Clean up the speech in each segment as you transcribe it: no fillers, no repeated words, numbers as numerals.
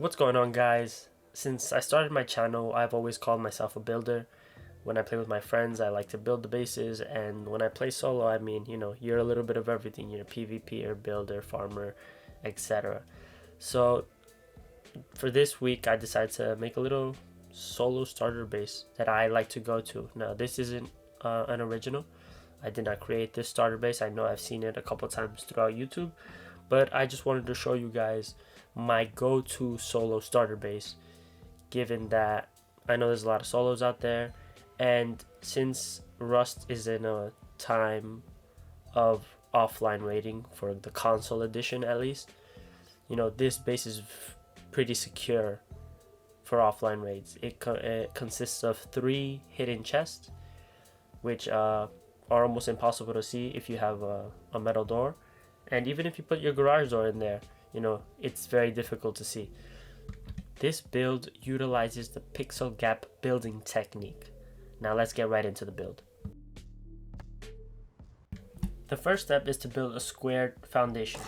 What's going on, guys? Since I started my channel, I've always called myself a builder. When I play with my friends, I like to build the bases, and when I play solo, I mean, you're a little bit of everything. You're a PvPer, builder, farmer, etc. So for this week, I decided to make a little solo starter base that I like to go to. Now, this isn't an original. I did not create this starter base. I know I've seen it a couple times throughout YouTube, but I just wanted to show you guys my go-to solo starter base, given that I know there's a lot of solos out there, and since Rust is in a time of offline raiding for the console edition, at least, this base is pretty secure for offline raids. It consists of 3 hidden chests, which are almost impossible to see if you have a metal door, and even if you put your garage door in there, it's very difficult to see. This build utilizes the pixel gap building technique. Now let's get right into the build. The first step is to build a squared foundation.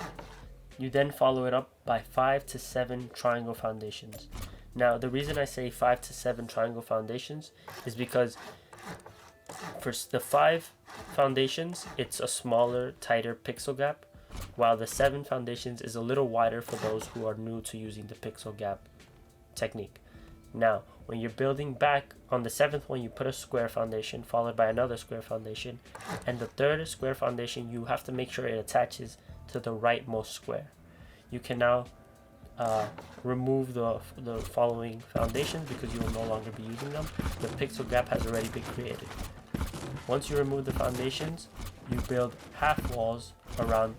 You then follow it up by 5 to 7 triangle foundations. Now the reason I say 5 to 7 triangle foundations is because for the 5 foundations, it's a smaller, tighter pixel gap, while the 7 foundations is a little wider for those who are new to using the pixel gap technique. Now, when you're building back on the 7th one, you put a square foundation followed by another square foundation, and the 3rd square foundation, you have to make sure it attaches to the rightmost square. You can now remove the following foundations because you will no longer be using them. The pixel gap has already been created. Once you remove the foundations, you build half walls around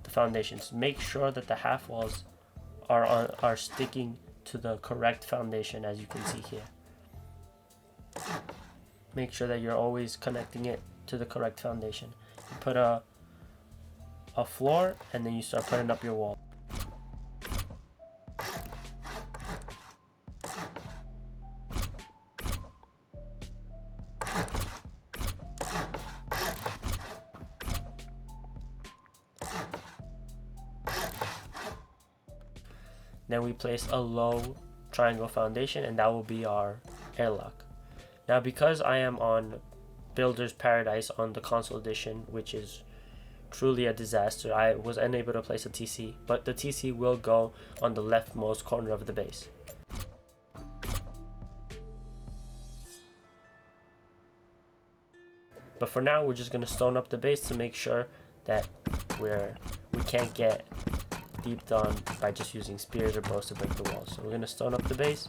the foundations. Make sure that the half walls are sticking to the correct foundation, as you can see here. Make sure that you're always connecting it to the correct foundation. You put a floor, and then you start putting up your wall. Then we place a low triangle foundation, and that will be our airlock. Now, because I am on Builder's Paradise on the console edition, which is truly a disaster, I was unable to place a TC, but the TC will go on the leftmost corner of the base. But for now, we're just going to stone up the base to make sure that we can't get deep on by just using spears or bows to break the walls. So we're going to stone up the base.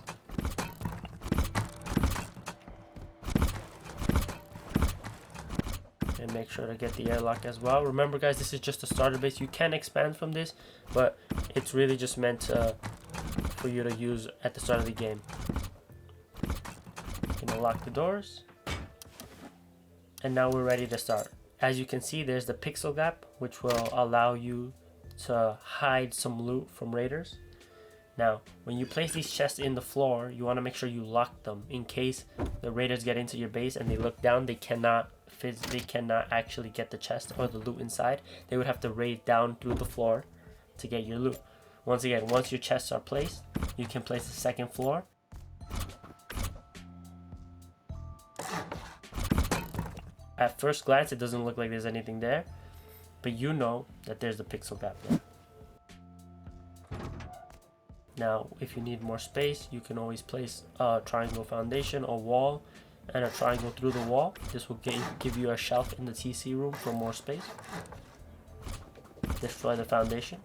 And make sure to get the airlock as well. Remember, guys, this is just a starter base. You can expand from this, but it's really just meant for you to use at the start of the game. Gonna lock the doors. And now we're ready to start. As you can see, there's the pixel gap, which will allow you to hide some loot from raiders. Now, when you place these chests in the floor, you want to make sure you lock them in case the raiders get into your base and they look down. They cannot actually get the chest or the loot inside. They would have to raid down through the floor to get your loot. Once again, once your chests are placed, you can place the second floor. At first glance, it doesn't look like there's anything there, but you know that there's the pixel gap there. Now, if you need more space, you can always place a triangle foundation, a wall, and a triangle through the wall. This will give you a shelf in the TC room for more space. Destroy the foundation.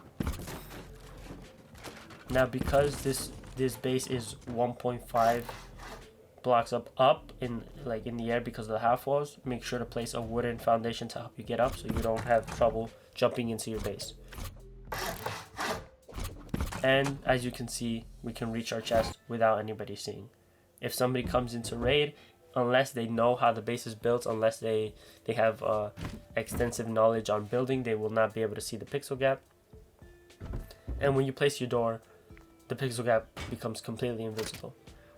Now, because this base is 1.5 blocks up in the air because of the half walls, make sure to place a wooden foundation to help you get up so you don't have trouble jumping into your base. And as you can see, we can reach our chest without anybody seeing. If somebody comes into raid, unless they know how the base is built, unless they have extensive knowledge on building, they will not be able to see the pixel gap. And when you place your door, the pixel gap becomes completely invisible.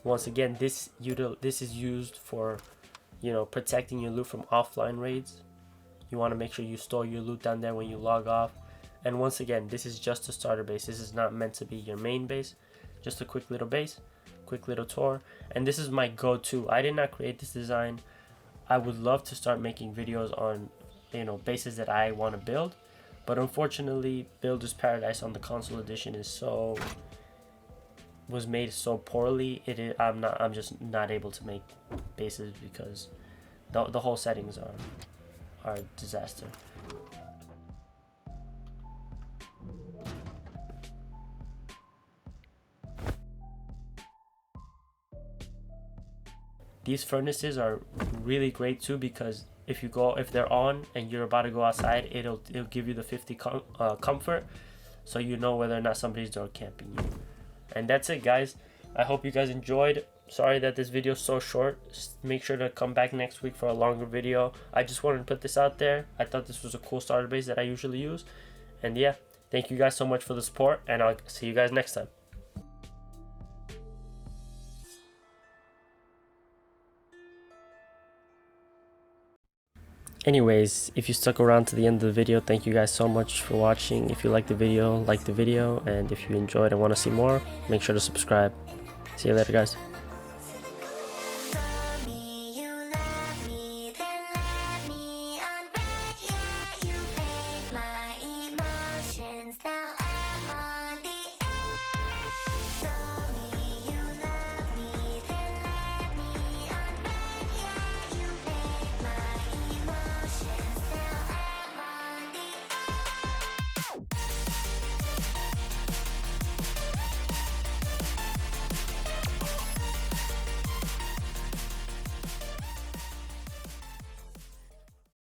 Once again, this is used for, protecting your loot from offline raids. You want to make sure you store your loot down there when you log off. And once again, this is just a starter base. This is not meant to be your main base. just a quick little base, quick little tour. And this is my go-to. I did not create this design. I would love to start making videos on, you know, bases that I want to build, but unfortunately Builder's Paradise on the console edition was made so poorly. I'm just not able to make bases because the whole settings are a disaster. These furnaces are really great too, because if they're on and you're about to go outside, it'll give you the 50 comfort, so you know whether or not somebody's door camping you. And that's it, guys. I hope you guys enjoyed. Sorry that this video is so short. Just make sure to come back next week for a longer video. I just wanted to put this out there. I thought this was a cool starter base that I usually use. And yeah, thank you guys so much for the support, and I'll see you guys next time. Anyways, if you stuck around to the end of the video, thank you guys so much for watching. If you liked the video, like the video, and if you enjoyed and want to see more, make sure to subscribe. See you later, guys.